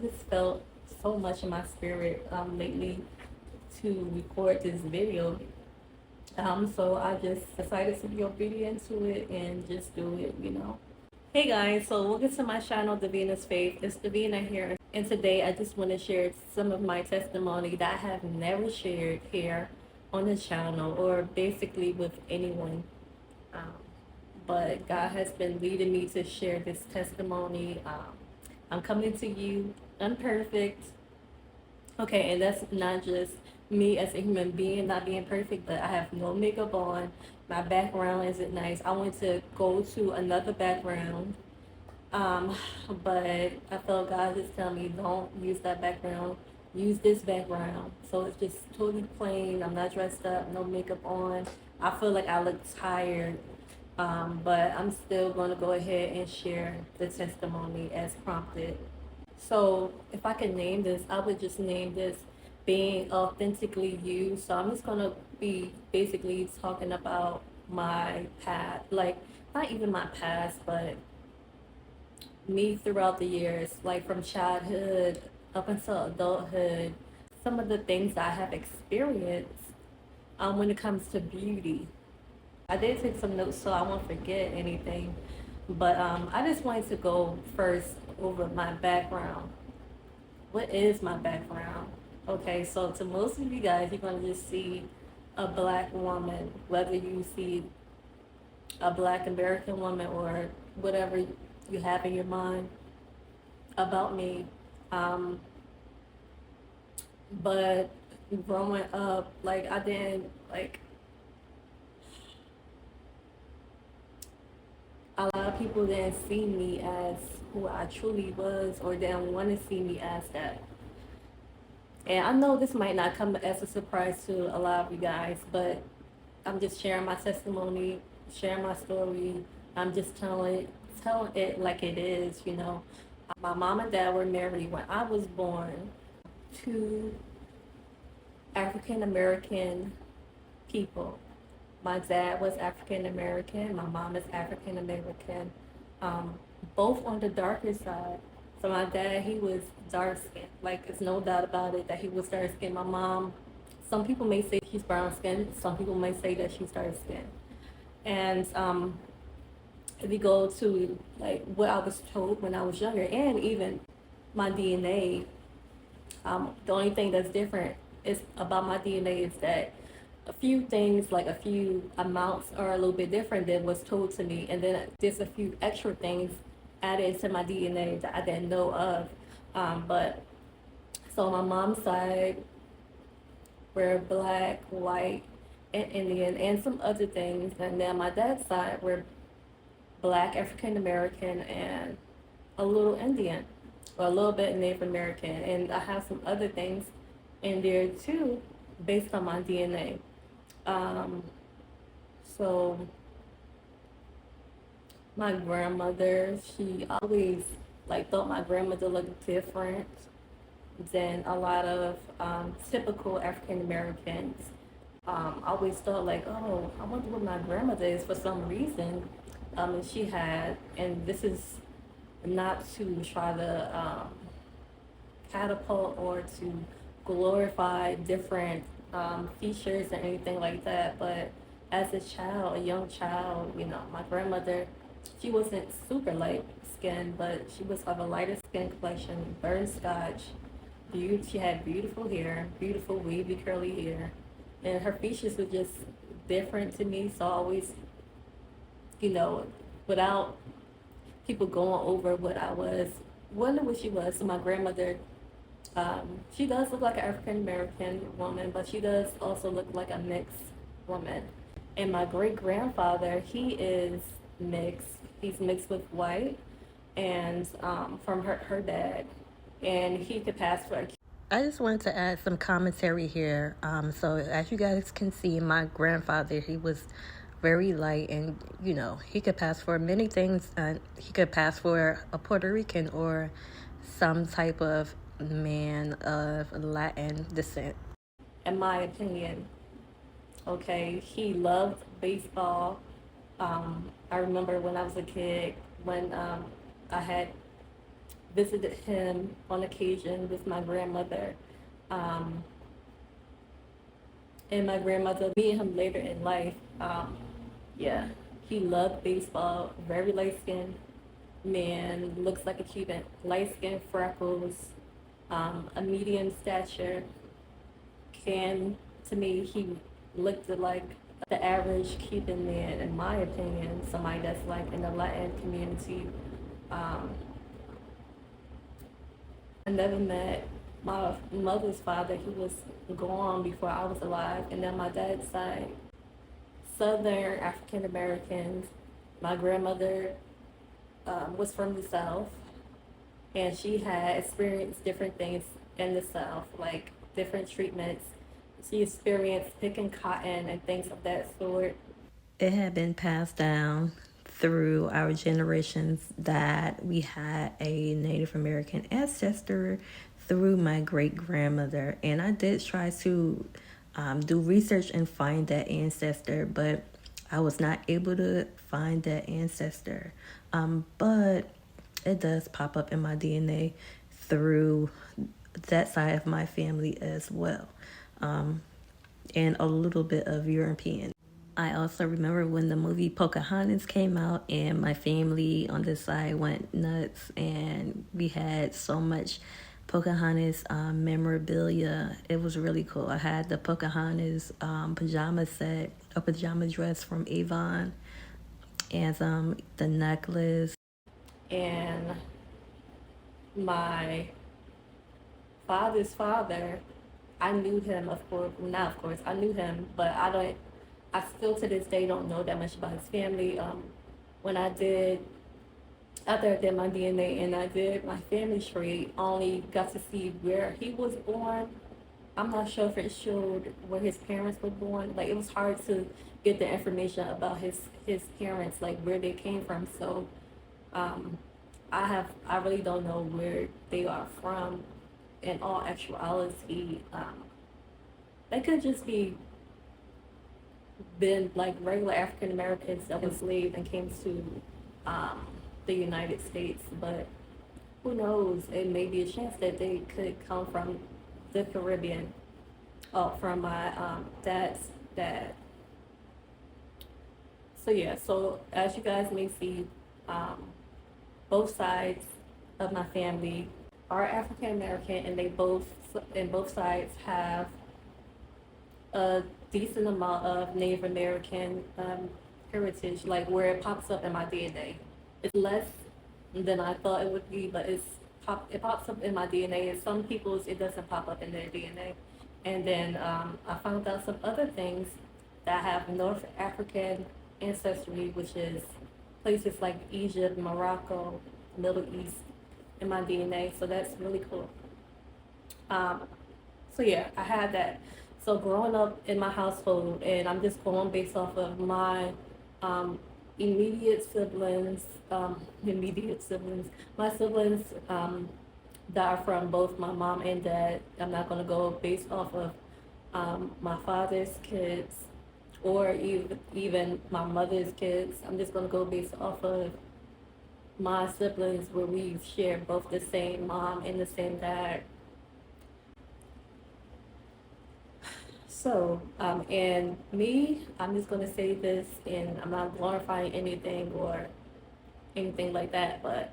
just felt so much in my spirit lately to record this video. So I just decided to be obedient to it and just do it. Hey guys, so welcome to my channel, Davina's Faith. It's Davina here, and today I just want to share some of my testimony that I have never shared here on the channel or basically with anyone. Um, but God has been leading me to share this testimony. I'm coming to you unperfect. Okay, and that's not just me as a human being not being perfect, but I have no makeup on. My background isn't nice. I want to go to another background. Um, but I felt God just telling me don't use that background. Use this background. So it's just totally plain. I'm not dressed up, no makeup on. I feel like I look tired. But I'm still going to go ahead and share the testimony as prompted. So if I could name this, I would just name this being authentically you. So I'm just gonna be basically talking about my past, like not even my past, but me throughout the years, like from childhood up until adulthood, some of the things I have experienced when it comes to beauty. I did take some notes so I won't forget anything, but I just wanted to go first over my background. What is my background? Okay, so to most of you guys, you're going to just see a black woman, whether you see a black American woman or whatever you have in your mind about me. Um, but growing up, like I didn't like a lot of people didn't see me as who I truly was or didn't want to see me as that. And I know this might not come as a surprise to a lot of you guys, but I'm just sharing my testimony, sharing my story. I'm just telling it like it is. My mom and dad were married when I was born. Two African American people. My dad was African American. My mom is African American. Um, both on the darker side. So my dad, he was dark skinned. Like, there's no doubt about it that he was dark skinned. My mom, some people may say she's brown skinned. Some people may say that she's dark skinned. And if we go to like what I was told when I was younger, and even my DNA, the only thing that's different is about my DNA is that a few things, like a few amounts, are a little bit different than what's told to me, and then there's a few extra things added to my DNA that I didn't know of. But so my mom's side, we're black, white, and Indian, and some other things, and then my dad's side, we're black, African American, and a little Indian, or a little bit Native American, and I have some other things in there too, based on my DNA. Um, so my grandmother, she always like thought my grandmother looked different than a lot of typical African Americans. I always thought like, oh, I wonder what my grandmother is for some reason. And she had, and this is not to try to catapult or to glorify different features or anything like that. But as a child, a young child, my grandmother, she wasn't super light skinned, but she was of a lighter skin complexion, burnt scotch. She had beautiful hair, beautiful wavy curly hair, and her features were just different to me. So I always, without people going over what I was, wonder what she was. So my grandmother, she does look like an African American woman, but she does also look like a mixed woman. And my great grandfather, he is mixed. He's mixed with white, and from her dad, and he could pass for. I just wanted to add some commentary here. So as you guys can see, my grandfather, he was very light, and he could pass for many things. He could pass for a Puerto Rican or some type of man of Latin descent, in my opinion. Okay, he loved baseball. I remember when I was a kid, when I had visited him on occasion with my grandmother. Um, and my grandmother, meeting him later in life. Yeah, he loved baseball, very light skinned man, looks like a Cuban, light skin, freckles, a medium stature. Can To me, he looked like the average Cuban man, in my opinion, somebody that's like in the Latin community. Um, I never met my mother's father. He was gone before I was alive. And then my dad's side, Southern African Americans. My grandmother was from the South, and she had experienced different things in the South, like different treatments. She experienced picking cotton and things of that sort. It had been passed down through our generations that we had a Native American ancestor through my great grandmother. And I did try to do research and find that ancestor, but I was not able to find that ancestor. But it does pop up in my DNA through that side of my family as well, and a little bit of European. I also remember when the movie Pocahontas came out, and my family on this side went nuts, and we had so much Pocahontas memorabilia. It was really cool. I had the Pocahontas pajama set, a pajama dress from Avon, and the necklace. And my father's father, I knew him, of course. Not of course, I knew him, but I still to this day don't know that much about his family. When I did, after I did my DNA and I did my family tree, I only got to see where he was born. I'm not sure if it showed where his parents were born. Like, it was hard to get the information about his parents, like where they came from. So, um, I really don't know where they are from. In all actuality, they could just be been like regular African Americans that were enslaved and came to um, the United States. But who knows? It may be a chance that they could come from the Caribbean, from my dad's dad. So yeah, so as you guys may see, um, both sides of my family are African American, and both sides have a decent amount of Native American heritage, like where it pops up in my DNA. It's less than I thought it would be, but it pops up in my DNA, and some people's it doesn't pop up in their DNA. And then I found out some other things that have North African ancestry, which is places like Egypt, Morocco, Middle East in my DNA. So that's really cool. Um, so yeah, I had that. So growing up in my household, and I'm just going based off of my um, immediate siblings, my siblings that are from both my mom and dad. I'm not gonna go based off of my father's kids or even my mother's kids. I'm just gonna go based off of my siblings where we share both the same mom and the same dad. So, and me, I'm just gonna say this, and I'm not glorifying anything or anything like that, but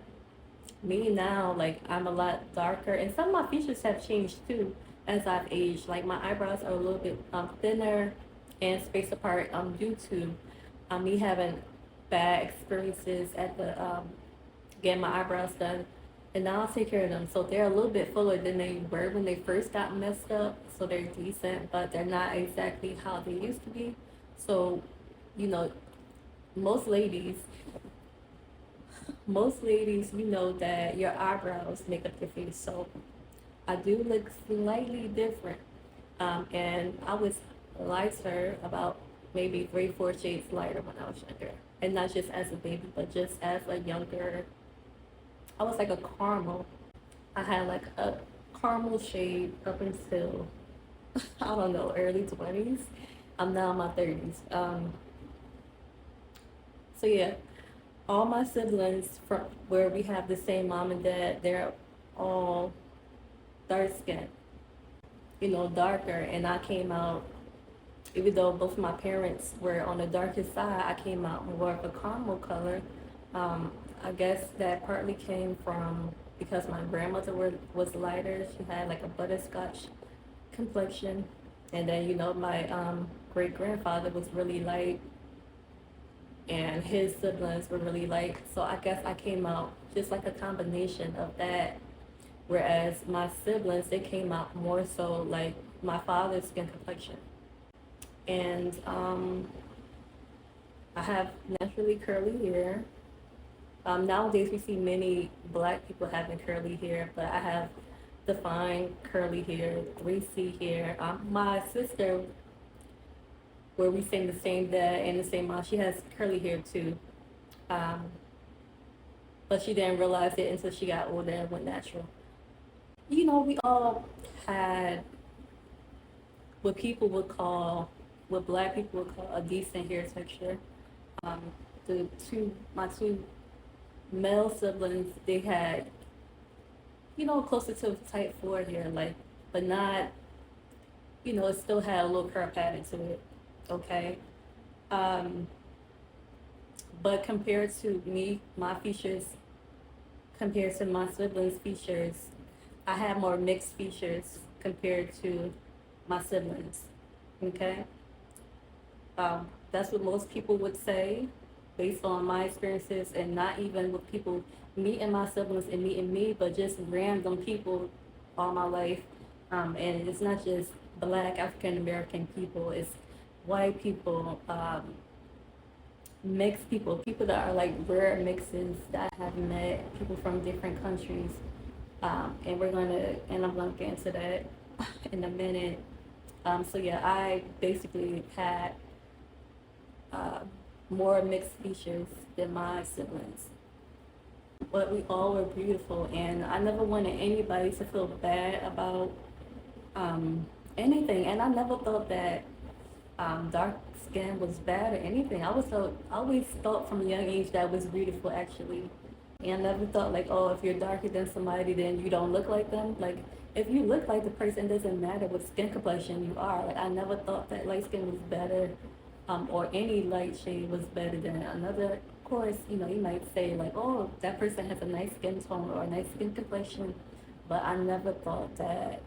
me now, like, I'm a lot darker, and some of my features have changed too as I've aged. Like, my eyebrows are a little bit thinner and spaced apart due to me having bad experiences at the getting my eyebrows done, and now I take care of them. So they're a little bit fuller than they were when they first got messed up. So they're decent, but they're not exactly how they used to be. So, you know, most ladies, most ladies, you know that your eyebrows make up your face. So I do look slightly different. And I was lighter, about maybe 3, 4 shades lighter when I was younger. And not just as a baby, but just as a younger, I was like a caramel. I had like a caramel shade up until, I don't know, early 20s. I'm now in my 30s. So yeah, all my siblings from where we have the same mom and dad, they're all dark skinned, darker. And I came out, even though both of my parents were on the darkest side, I came out more of a caramel color. I guess that partly came from because my grandmother was lighter. She had like a butterscotch complexion. And then, my great grandfather was really light, and his siblings were really light. So I guess I came out just like a combination of that. Whereas my siblings, they came out more so like my father's skin complexion. And I have naturally curly hair. Nowadays, we see many black people having curly hair, but I have defined curly hair, 3C hair. My sister, where we sing the same dad and the same mom, she has curly hair too. Um, but she didn't realize it until she got older and went natural. We all had what what black people would call a decent hair texture. Um, my two male siblings, they had, closer to type 4 hair, like, but not, it still had a little curl pattern to it, okay? Um, but compared to me, my features, compared to my siblings' features, I have more mixed features compared to my siblings, okay? That's what most people would say based on my experiences, and not even with people meeting my siblings and meeting me, but just random people all my life. And it's not just black African American people, it's white people, mixed people that are like rare mixes that I have met, people from different countries. And I'm gonna get into that in a minute. So yeah, I basically had uh, more mixed features than my siblings. But we all were beautiful, and I never wanted anybody to feel bad about anything. And I never thought that dark skin was bad or anything. I always thought from a young age that was beautiful, actually. And I never thought like, oh, if you're darker than somebody, then you don't look like them. Like, if you look like the person, it doesn't matter what skin complexion you are. Like, I never thought that light skin was better, or any light shade was better than another. Of course, you might say like, oh, that person has a nice skin tone or a nice skin complexion, but I never thought that,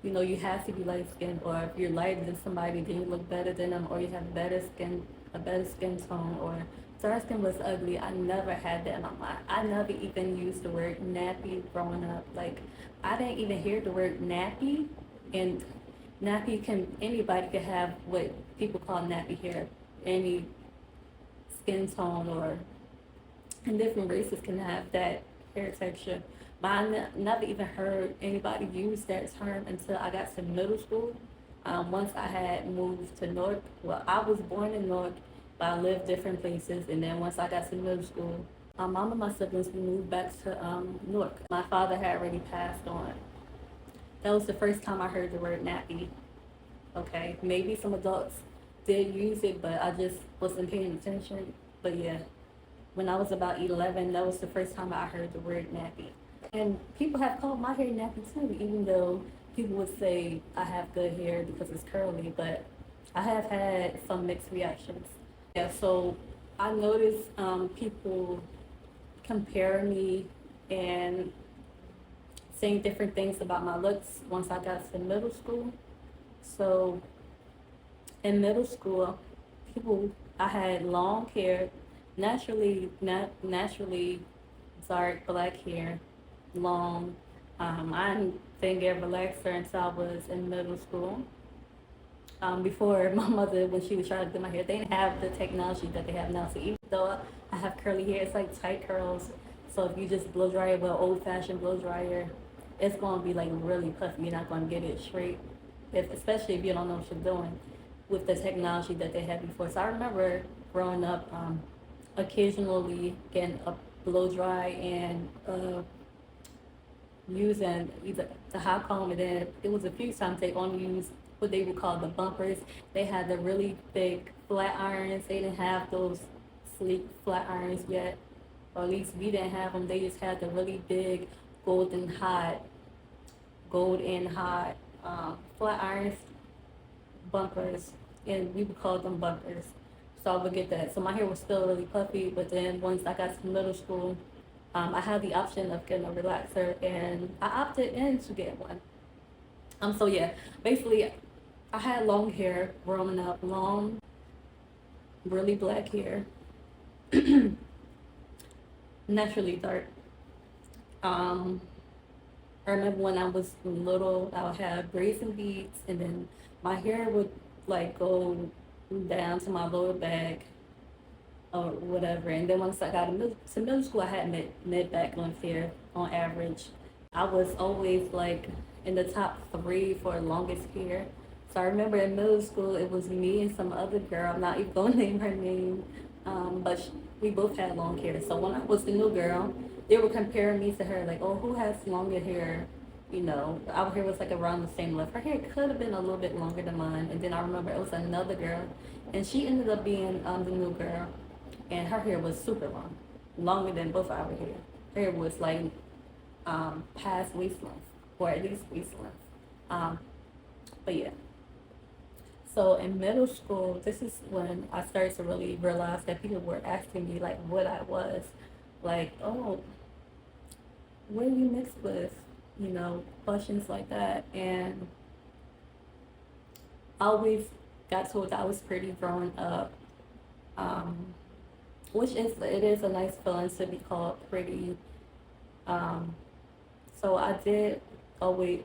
you have to be light skinned, or if you're lighter than somebody, then you look better than them, or you have a better skin tone, or dark skin was ugly. I never had that in my mind. I never even used the word nappy growing up. Like, I didn't even hear the word nappy, and anybody can have what people call nappy hair. Any skin tone or and different races can have that hair texture. But never even heard anybody use that term until I got to middle school. Once I had moved to North, well, I was born in North, but I lived different places. And then once I got to middle school, my mom and my siblings, we moved back to Newark. My father had already passed on. That was the first time I heard the word nappy. Okay, maybe some adults did use it, but I just wasn't paying attention. But yeah, when I was about 11, that was the first time I heard the word nappy. And people have called my hair nappy too, even though people would say I have good hair because it's curly, but I have had some mixed reactions. Yeah, so I noticed people compare me and saying different things about my looks once I got to middle school. So in middle school, I had long hair, naturally dark black hair, long. I didn't get relaxer until I was in middle school. Before my mother, when she was trying to do my hair, they didn't have the technology that they have now. So even though I have curly hair, it's like tight curls. So if you just blow dry it with an old fashioned blow dryer, it's gonna be like really puffy. You're not gonna get it straight, especially if you don't know what you're doing with the technology that they had before. So I remember growing up, occasionally getting a blow dry and using either the hot comb, and then it was a few times they only used what they would call the bumpers. They had the really thick flat irons. They didn't have those sleek flat irons yet. or at least we didn't have them. They just had the really big golden hot, gold and hot flat irons bumpers, and we would call them bumpers. So I would get that. So my hair was still really puffy, but then once I got to middle school, I had the option of getting a relaxer, and I opted in to get one. So yeah, basically, I had long hair growing up, long, really black hair, naturally dark. Um, I remember when I was little, I would have braids and beads, and then my hair would like go down to my lower back or whatever. And then once I got to middle school, I had mid back length hair on average. I was always like in the top three for longest hair. So I remember in middle school, it was me and some other girl. I'm not even gonna name her name, but we both had long hair. So when I was the new girl, they were comparing me to her, like, oh, who has longer hair? You know, our hair was like around the same length. Her hair could have been a little bit longer than mine. And then I remember it was another girl, and she ended up being the new girl, and her hair was super long, longer than both our hair. Her hair was like past waist length, or at least waist length. But yeah. So in middle school, this is when I started to really realize that people were asking me like what I was, like, oh, what do you mix with? You know, questions like that. And I always got told that I was pretty growing up, which it is a nice feeling to be called pretty. Um, so I did always,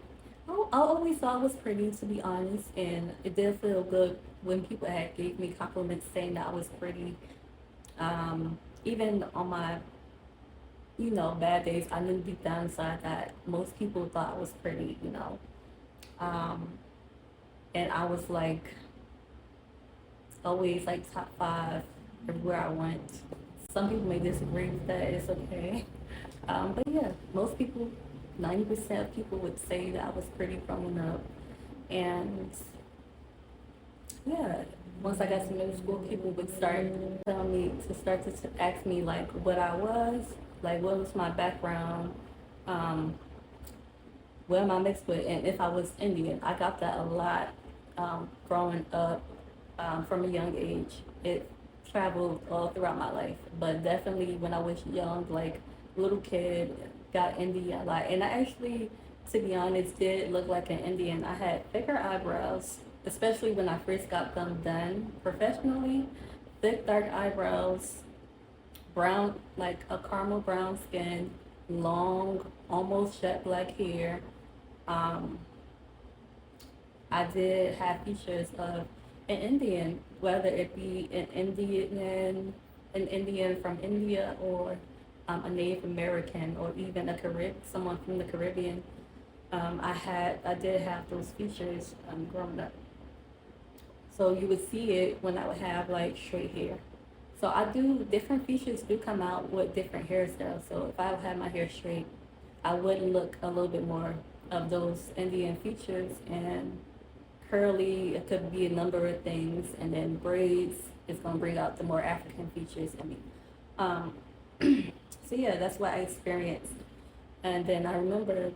I always thought I was pretty, to be honest, and it did feel good when people had gave me compliments saying that I was pretty. Even on my, you know, bad days, I knew deep down inside that most people thought I was pretty, you know. Um, and I was like always like top five everywhere I went. Some people may disagree with that. It's okay. But yeah, most people, 90% of people would say that I was pretty growing up. And yeah, once I got to middle school, people would start telling me to start to ask me like what I was, like what was my background, um, what am I mixed with, and if I was Indian. I got that a lot growing up from a young age. It traveled all throughout my life, but definitely when I was young, like little kid, got Indian a lot. And I actually, to be honest, did look like an Indian. I had thicker eyebrows, especially when I first got them done professionally. Thick, dark eyebrows, brown, like a caramel brown skin, long, almost jet black hair. Um, I did have features of an Indian, whether it be an Indian from India, or a Native American, or even someone from the Caribbean. I did have those features growing up. So you would see it when I would have like straight hair. So different features do come out with different hairstyles. So if I had my hair straight, I would look a little bit more of those Indian features, and curly, it could be a number of things, and then braids is gonna bring out the more African features in me. Um, so yeah, that's what I experienced. And then I remember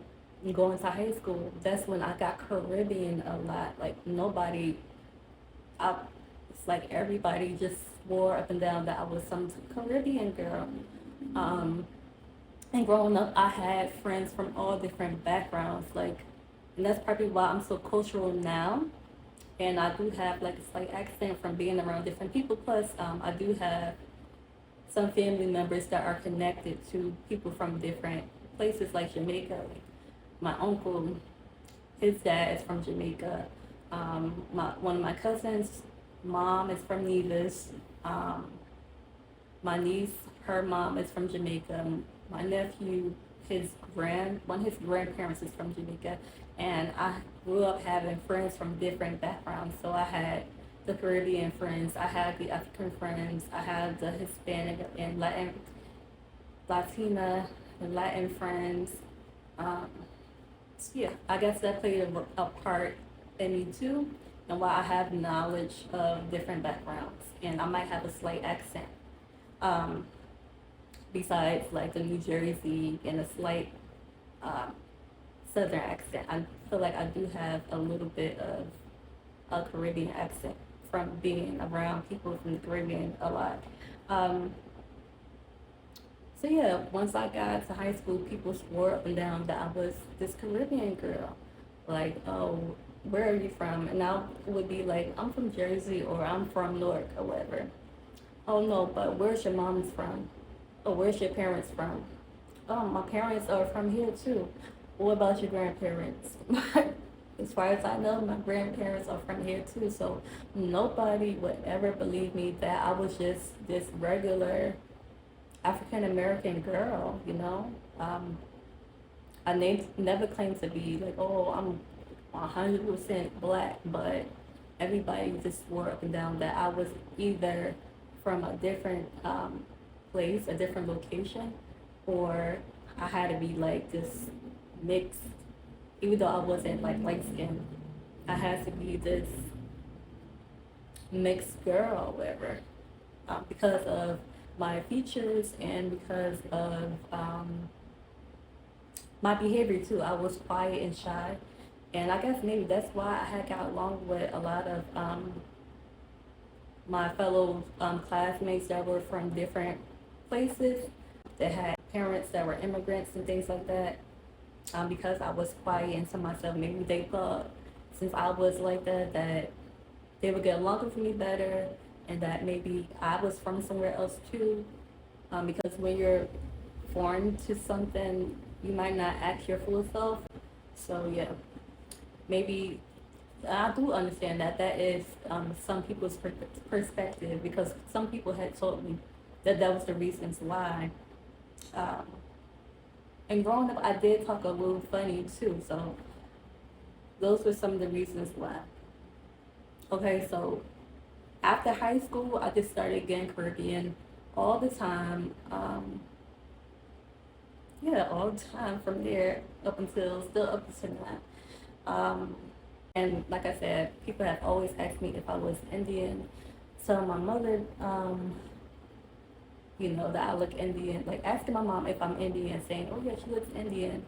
going to high school, that's when I got Caribbean a lot. Like it's like everybody just swore up and down that I was some Caribbean girl. And growing up, I had friends from all different backgrounds, like, and that's probably why I'm so cultural now. And I do have like a slight accent from being around different people. Plus, I do have some family members that are connected to people from different places, like Jamaica. Like my uncle, his dad is from Jamaica. One of my cousins' mom is from Nevis. My niece, her mom is from Jamaica. My nephew, one of his grandparents is from Jamaica. And I grew up having friends from different backgrounds. So I had the Caribbean friends, I had the African friends, I had the Hispanic and Latina and Latin friends. So yeah, I guess that played a part in me too, and why I have knowledge of different backgrounds, and I might have a slight accent. besides like the New Jersey and a slight um, Southern accent. I feel like I do have a little bit of a Caribbean accent from being around people from the Caribbean a lot. Um, so yeah, once I got to high school, people swore up and down that I was this Caribbean girl. Like, oh, where are you from? And I would be like, I'm from Jersey or I'm from Newark or whatever. Oh no, but where's your mom's from? Or where's your parents from? Oh, my parents are from here too. What about your grandparents? As far as I know, my grandparents are from here too. So nobody would ever believe me that I was just this regular African American girl, you know? Never claimed to be like, oh, I'm 100% black, but everybody just swore up and down that I was either from a different place, a different location, or I had to be like this mixed, even though I wasn't like light skinned, I had to be this mixed girl, whatever, because of my features and because of my behavior too. I was quiet and shy, and I guess maybe that's why I had got along with a lot of my fellow classmates that were from different places that had parents that were immigrants and things like that. Because I was quiet and to myself, maybe they thought since I was like that that they would get along with me better, and that maybe I was from somewhere else too. Because when you're foreign to something, you might not act your full self. So yeah, maybe I do understand that that is some people's perspective, because some people had told me that that was the reasons why. Um, and growing up, I did talk a little funny too. So those were some of the reasons why. Okay, so after high school, I just started getting Caribbean all the time. Yeah, all the time from there up until still up until now. And like I said, people have always asked me if I was Indian. So my mother, that I look Indian, like asking my mom if I'm Indian, saying, oh yeah, she looks Indian.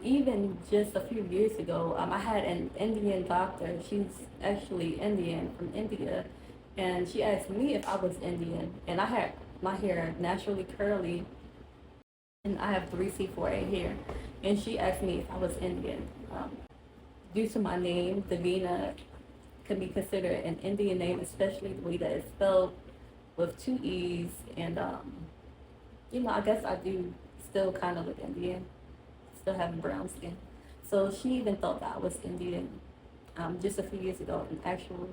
Even just a few years ago, I had an Indian doctor. She's actually Indian from India. And she asked me if I was Indian. And I had my hair naturally curly, and I have 3C4A hair. And she asked me if I was Indian. Due to my name, Davina can be considered an Indian name, especially the way that it's spelled with two E's. And, I guess I do still kind of look Indian, still having brown skin. So she even thought that I was Indian just a few years ago, an actual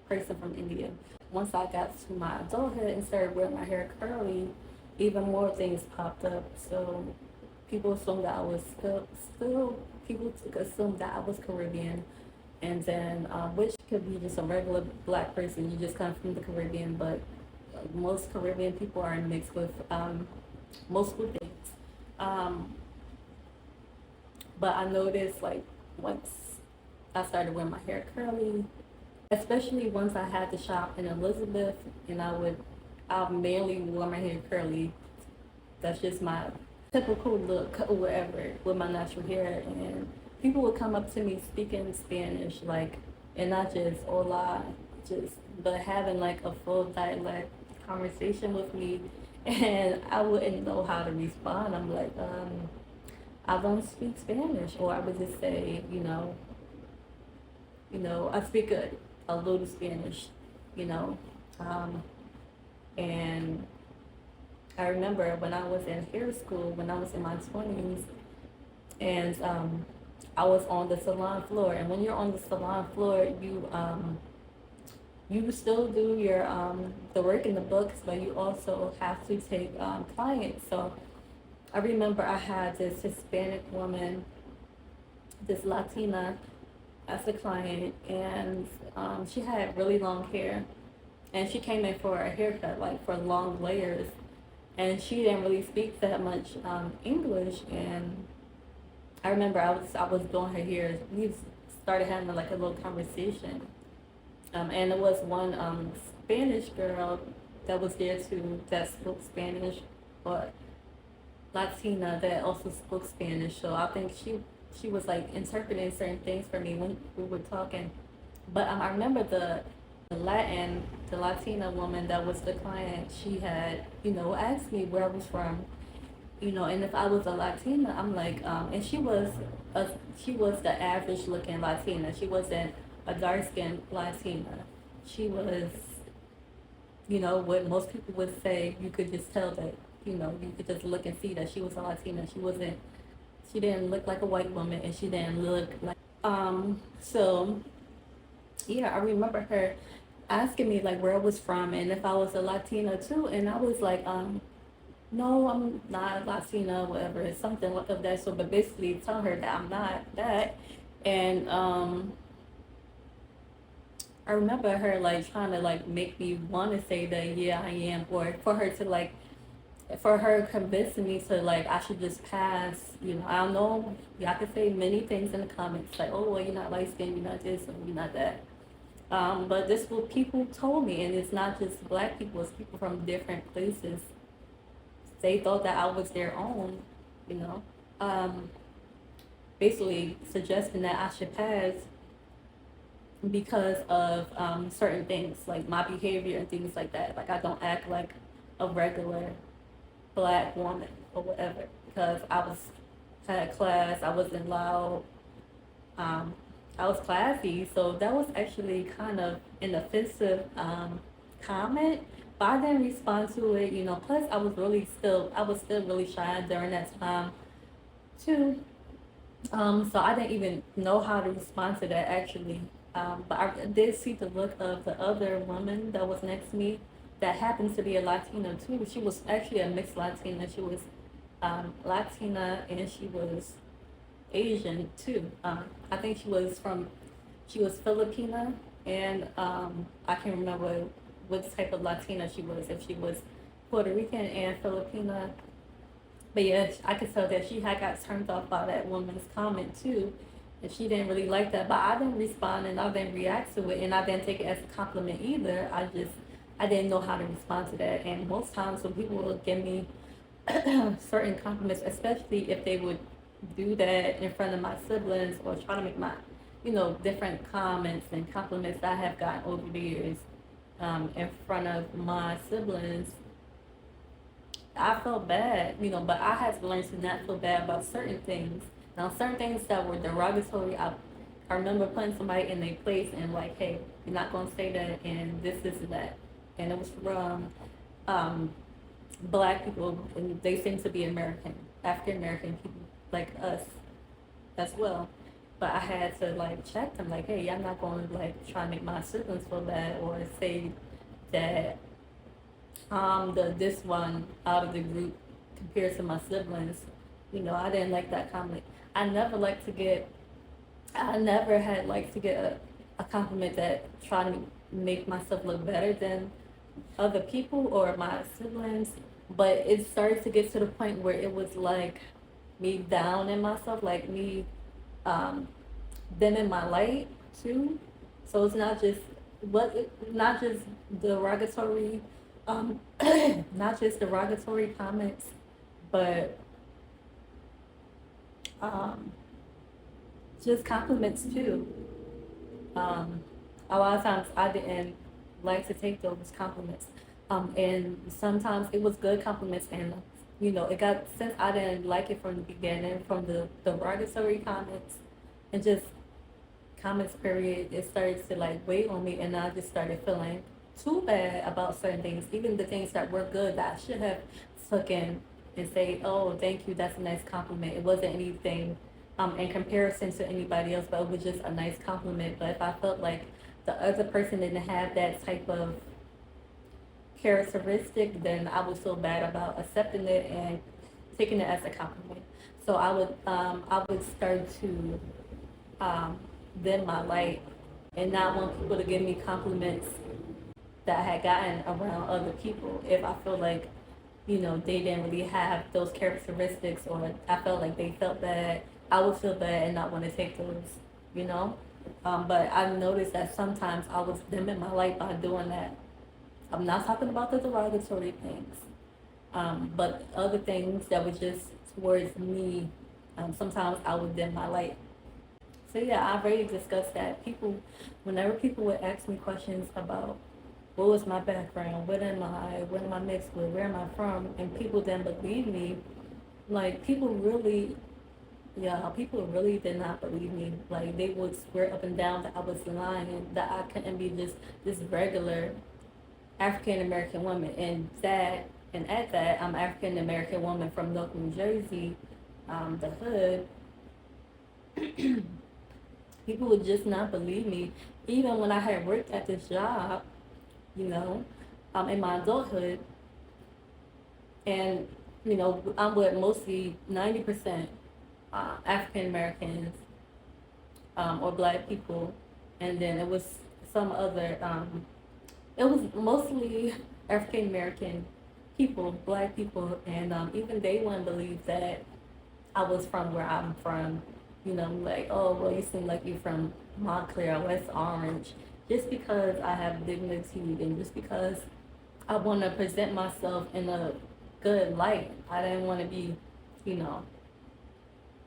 person from India. Once I got to my adulthood and started wearing my hair curly, even more things popped up. So people assumed that I was still people assumed that I was Caribbean, and then which could be just a regular black person. You just come from the Caribbean, but most Caribbean people are mixed with multiple things. But I noticed like once I started wearing my hair curly, especially once I had to shop in Elizabeth, and I mainly wore my hair curly. That's just my typical look or whatever with my natural hair. And people would come up to me speaking Spanish, like, and not just hola, but having like a full dialect conversation with me, and I wouldn't know how to respond. I'm like, I don't speak Spanish, or I would just say, I speak a little Spanish, you know, and I remember when I was in hair school, when I was in my 20s, and I was on the salon floor. And when you're on the salon floor, you still do your the work in the books, but you also have to take clients. So I remember I had this Hispanic woman, this Latina, as a client, and she had really long hair, and she came in for a haircut, like for long layers, and she didn't really speak that much English. And I remember I was doing her hair. We started having like a little conversation, and there was one Spanish girl that was there too that spoke Spanish, or Latina that also spoke Spanish. So I think she was like interpreting certain things for me when we were talking. But I remember the Latina woman that was the client. She had, asked me where I was from, and if I was a Latina, I'm like, and a she was the average looking Latina. She wasn't a dark skinned Latina. She was, what most people would say. You could just tell that, you could just look and see that she was a Latina. She didn't look like a white woman, and she didn't look like. So yeah, I remember her asking me like where I was from and if I was a Latina too, and I was like, no, I'm not Latina, whatever. It's something like of that. So, but basically, tell her that I'm not that. And I remember her like trying to like make me want to say that yeah I am, or for her convincing me to like I should just pass. I don't know. Y'all can say many things in the comments like, oh well, you're not light skinned, you're not this, or you're not that. But this is what people told me, and it's not just black people; it's people from different places. They thought that I was their own, you know. Um, Basically suggesting that I should pass because of certain things, like my behavior and things like that. Like I don't act like a regular black woman or whatever because had class, I wasn't loud, um, I was classy. So that was actually kind of an offensive comment, but I didn't respond to it. Plus I was still really shy during that time too. So I didn't even know how to respond to that actually. But I did see the look of the other woman that was next to me that happens to be a Latina too. She was actually a mixed Latina. She was Latina and she was Asian too. I think she was Filipina and I can't remember what type of Latina she was, if she was Puerto Rican and Filipina. But yeah, I could tell that she had got turned off by that woman's comment too. And she didn't really like that. But I didn't respond and I didn't react to it and I didn't take it as a compliment either. I didn't know how to respond to that. And most times when people would give me certain compliments, especially if they would do that in front of my siblings or try to make my, different comments and compliments I have gotten over the years in front of my siblings, I felt bad, but I had to learn to not feel bad about certain things. Now, certain things that were derogatory, I remember putting somebody in their place and like, hey, you're not going to say that and this, and that. And it was from um, black people, and they seem to be American, African American people like us as well. But I had to like check them, like, hey, I'm not going to like try to make my siblings feel bad or say that the this one out of the group compared to my siblings. I didn't like that comment. I never like to get I never had like to get a compliment that tried to make myself look better than other people or my siblings. But it started to get to the point where it was like me down in myself, like me um dimming my light too. So it's not just derogatory um not just derogatory comments, but um just compliments too. A lot of times I didn't like to take those compliments. And sometimes it was good compliments and it got since I didn't like it from the beginning, from the derogatory comments and just comments period, it started to like weigh on me and I just started feeling too bad about certain things, even the things that were good that I should have taken and say, oh, thank you, that's a nice compliment. It wasn't anything in comparison to anybody else, but it was just a nice compliment. But if I felt like the other person didn't have that type of characteristic, then I would feel bad about accepting it and taking it as a compliment. So I would start to um, dim my light and not want people to give me compliments that I had gotten around other people. If I feel like they didn't really have those characteristics, or I felt like they felt bad, I would feel bad and not want to take those, you know. But I've noticed that sometimes I was dimming my light by doing that. I'm not talking about the derogatory things. But other things that were just towards me, sometimes I would dim my light. So yeah, I already discussed that. Whenever people would ask me questions about what was my background, what am I mixed with, where am I from, and people didn't believe me, like people really did not believe me. Like they would swear up and down that I was lying, that I couldn't be just this regular African American woman, and at that, I'm African American woman from Newark, New Jersey, the hood. People would just not believe me, even when I had worked at this job, you know, in my adulthood, and I'm with mostly 90% African Americans, or Black people, and then it was some other. It was mostly African American people, Black people, and even they wouldn't believe that I was from where I'm from. Like, oh, well, you seem like you're from Montclair, West Orange, just because I have dignity and just because I want to present myself in a good light. I didn't want to be, you know,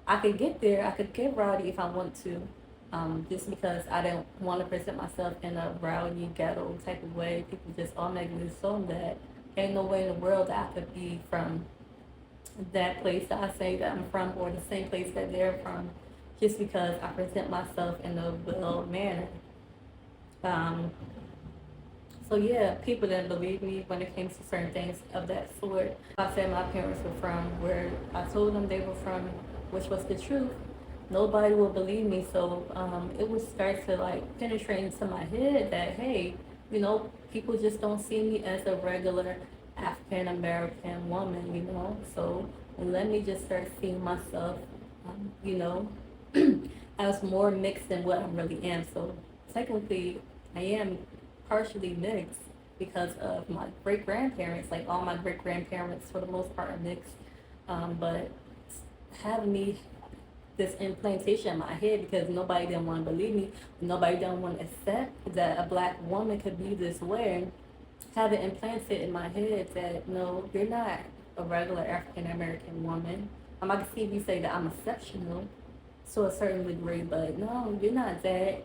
I could get there, I could get rowdy if I want to, just because I didn't want to present myself in a rowdy, ghetto type of way. People just automatically assume that ain't no way in the world that I could be from that place that I say that I'm from, or the same place that they're from, just because I present myself in a well manner. Um, so yeah, people didn't believe me when it came to certain things of that sort. I said my parents were from where I told them they were from, which was the truth. Nobody would believe me, so it would start to like penetrate into my head that hey, people just don't see me as a regular African American woman, So let me just start seeing myself, um, you know, as more mixed than what I really am. So technically, I am partially mixed because of my great grandparents. Like all my great grandparents, for the most part, are mixed. But having me this implantation in my head because nobody didn't want to believe me, nobody didn't want to accept that a Black woman could be this way. Have it implanted in my head that no, you're not a regular African American woman. I can see if you say that I'm exceptional to a certain degree, but no, you're not that.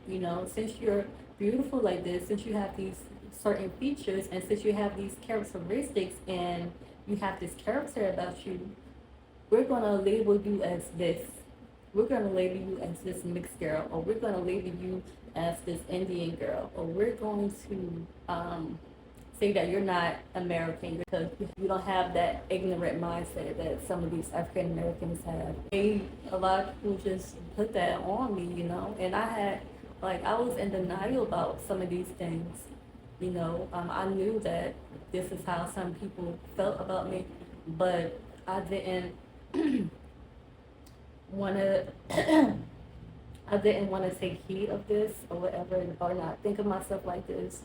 Since you're beautiful like this, since you have these certain features, and since you have these characteristics, and you have this character about you, we're gonna label you as this. We're gonna label you as this mixed girl, or we're gonna label you as this Indian girl, or we're going to say that you're not American because you don't have that ignorant mindset that some of these African Americans have. A lot of people just put that on me, and I was in denial about some of these things. I knew that this is how some people felt about me, but I didn't want to. I didn't want to take heed of this or whatever, or not think of myself like this.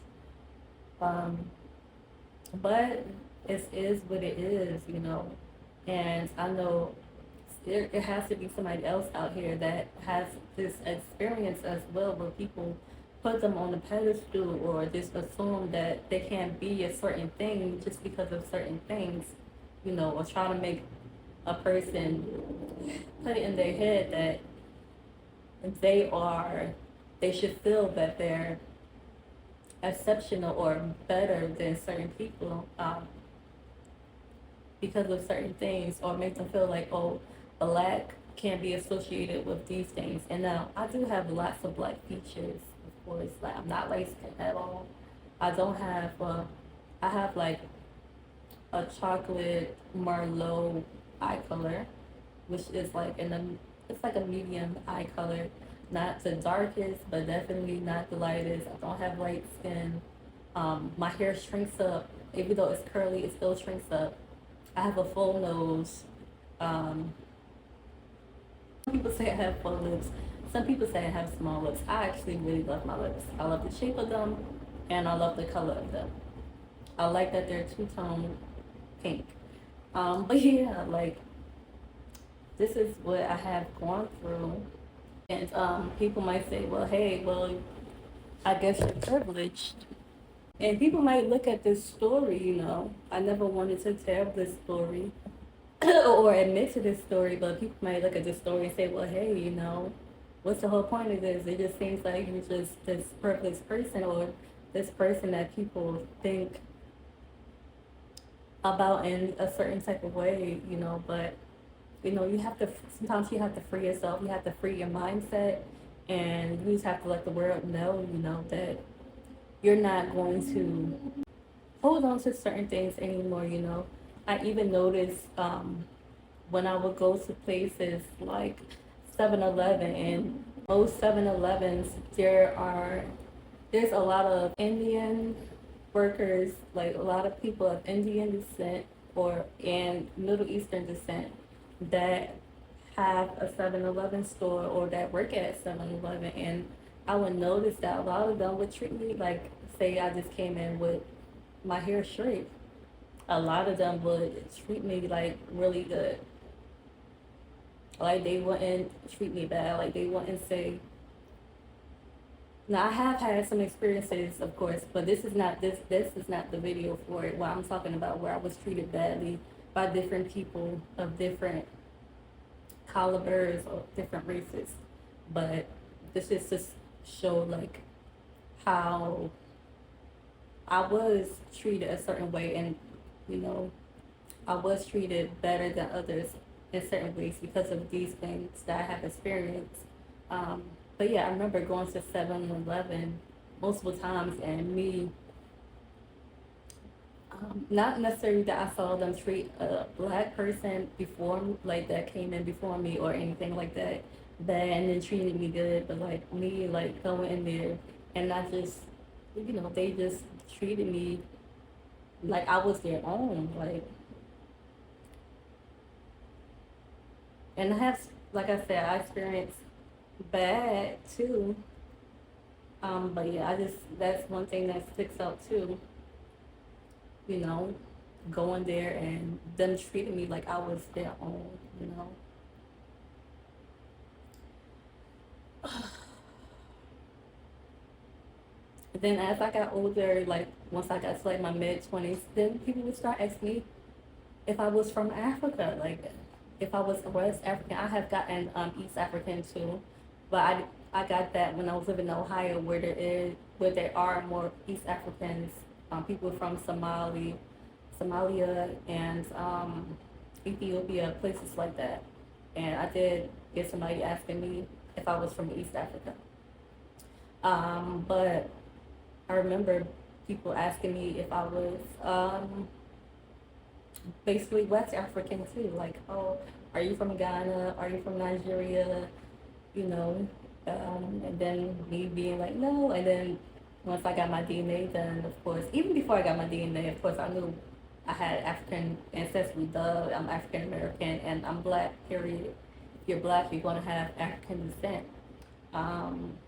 Um, but it is what it is. And I know it has to be somebody else out here that has this experience as well, where people put them on a pedestal or just assume that they can't be a certain thing just because of certain things, or try to make a person put it in their head that they should feel that they're exceptional or better than certain people, because of certain things, or make them feel like, oh, Black can't be associated with these things. And now I do have lots of Black features, of course. Like I'm not light skinned at all. I don't have. I have like a chocolate Merlot eye color, which is like it's like a medium eye color. Not the darkest, but definitely not the lightest. I don't have light skin. My hair shrinks up. Even though it's curly, it still shrinks up. I have a full nose. Some people say I have full lips. Some people say I have small lips. I actually really love my lips. I love the shape of them, and I love the color of them. I like that they're two-tone pink. But yeah, like this is what I have gone through. And people might say, well, hey, well, I guess you're privileged. And people might look at this story, you know. I never wanted to tell this story or admit to this story, but people might look at this story and say, well, hey, you know, what's the whole point of this? It just seems like you're just this purposeless person, or this person that people think about in a certain type of way, you know. But, you know, you have to, sometimes you have to free yourself, you have to free your mindset, and you just have to let the world know, you know, that you're not going to hold on to certain things anymore, you know. I even noticed when I would go to places like 7-Eleven, and most 7-Elevens, there's a lot of Indian workers, like a lot of people of Indian descent or and Middle Eastern descent that have a 7-Eleven store or that work at 7-Eleven. And I would notice that a lot of them would treat me like, say I just came in with my hair straight. A lot of them would treat me like really good. Like they wouldn't treat me bad. Like they wouldn't say. Now I have had some experiences, of course, but this is not the video for it. What I'm talking about, where I was treated badly by different people of different calibers or different races. But this is just show like how I was treated a certain way, and you know, I was treated better than others in certain ways because of these things that I have experienced. Um, but yeah, I remember going to 7-Eleven multiple times, and me, not necessarily that I saw them treat a black person before, like that came in before me or anything like that, bad and then treated me good, but like me, like going in there and not just, you know, they just treated me like I was their own, like, and I have, like I said, I experienced bad too. But yeah, I just, that's one thing that sticks out too, you know, going there and them treating me like I was their own, you know. Then as I got older, like once I got to like my mid 20s, then people would start asking me if I was from Africa, like if I was West African. I have gotten East African too, but I got that when I was living in Ohio, where there are more East Africans, people from Somalia, and Ethiopia, places like that. And I did get somebody asking me if I was from East Africa. But I remember people asking me if I was basically West African too. Like, oh, are you from Ghana? Are you from Nigeria? You know, and then me being like, no. And then once I got my DNA done, of course, even before I got my DNA, of course, I knew I had African ancestry. Duh, I'm African American and I'm black. Period. If you're black, you're gonna have African descent. Um,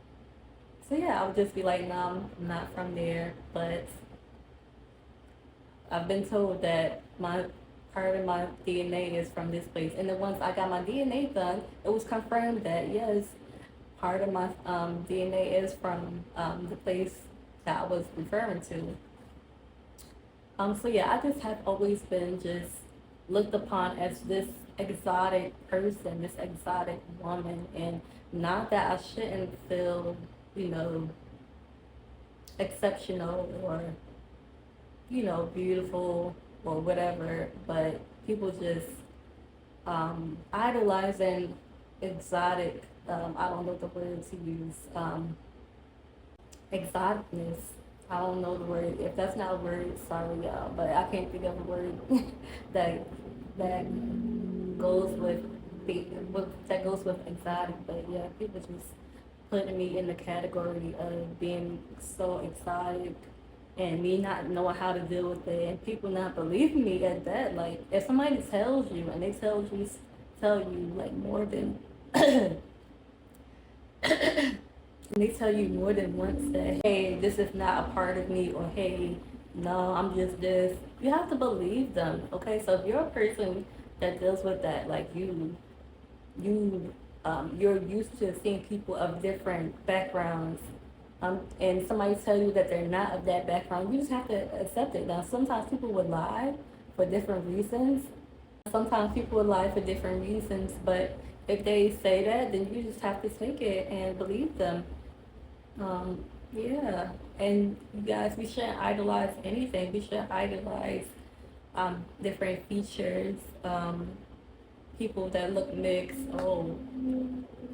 so yeah, I would just be like, no, I'm not from there, but I've been told that my part of my DNA is from this place. And then once I got my DNA done, it was confirmed that yes, part of my DNA is from the place that I was referring to. So yeah, I just have always been just looked upon as this exotic person, this exotic woman, and not that I shouldn't feel, you know, exceptional or, you know, beautiful or whatever, but people just idolizing exotic, I don't know the word to use, exoticness. I don't know the word. If that's not a word, sorry y'all, but I can't think of a word that goes with that goes with exotic. But yeah, people just putting me in the category of being so exotic and me not knowing how to deal with it, and people not believing me at that. Like if somebody tells you and they tell you like more than and they tell you more than once that hey, this is not a part of me, or hey, no, I'm just this, you have to believe them. Okay, so if you're a person that deals with that, like you're used to seeing people of different backgrounds and somebody tell you that they're not of that background, you just have to accept it. Now, sometimes people would lie for different reasons. But if they say that, then you just have to take it and believe them. Yeah, and you guys, we shouldn't idolize anything. We should idolize different features. People that look mixed. Oh,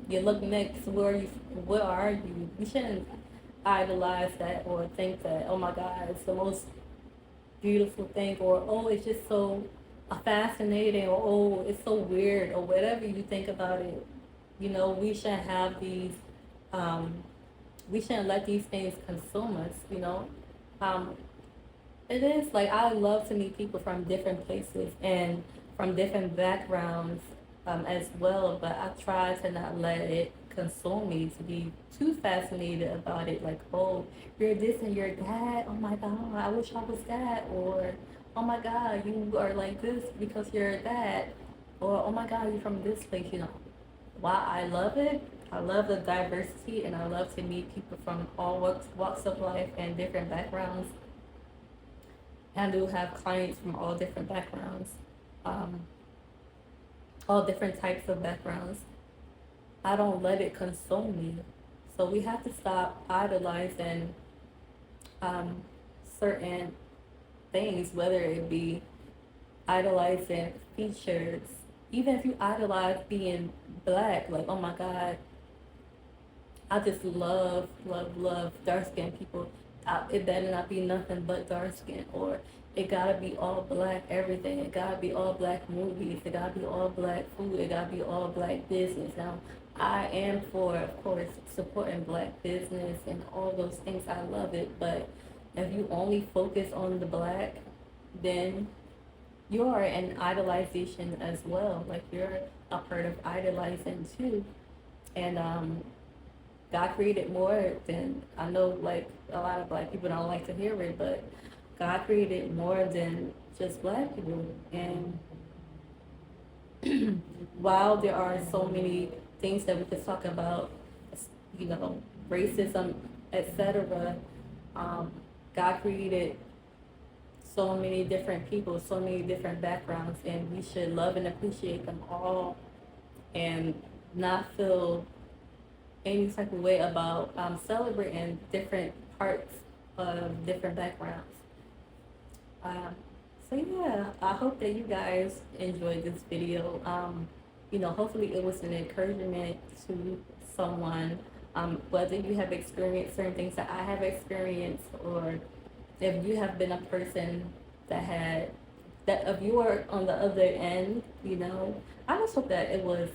you look mixed. Where are you? What are you? We shouldn't idolize that or think that, oh my God, it's the most beautiful thing, or oh, it's just so fascinating, or oh, it's so weird, or whatever you think about it. We shouldn't have these. Um, we shouldn't let these things consume us. Um, it is like I love to meet people from different places and from different backgrounds as well, but I try to not let it consume me, to be too fascinated about it. Like, oh, you're this and you're that. Oh my God, I wish I was that. Or, oh my God, you are like this because you're that. Or, oh my God, you're from this place. While I love it, I love the diversity and I love to meet people from all walks of life and different backgrounds. I do have clients from all different backgrounds, um, all different types of backgrounds. I don't let it consume me. So we have to stop idolizing um, certain things, whether it be idolizing features. Even if you idolize being black, like, oh my God, I just love, love, love dark skinned people. It better not be nothing but dark skin, or it gotta be all black everything. It gotta be all black movies. It gotta be all black food. It gotta be all black business. Now, I am for, of course, supporting black business and all those things. I love it. But if you only focus on the black, then you are an idolization as well. Like, you're a part of idolizing too. And God created more than, I know, like, a lot of black people don't like to hear it, but God created more than just black people. And while there are so many things that we could talk about, you know, racism, etc., um, God created so many different people, so many different backgrounds, and we should love and appreciate them all and not feel any type of way about celebrating different parts of different backgrounds. Um, so yeah, I hope that you guys enjoyed this video. Hopefully it was an encouragement to someone, whether you have experienced certain things that I have experienced, or if you have been a person that if you are on the other end, I just hope that it was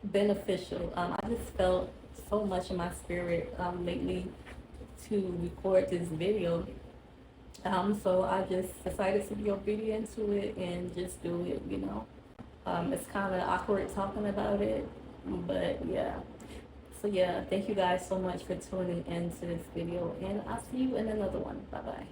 beneficial. I just felt so much in my spirit lately to record this video. So I just decided to be obedient to it and just do it. It's kind of awkward talking about it, but yeah. So yeah, thank you guys so much for tuning into this video, and I'll see you in another one. Bye bye.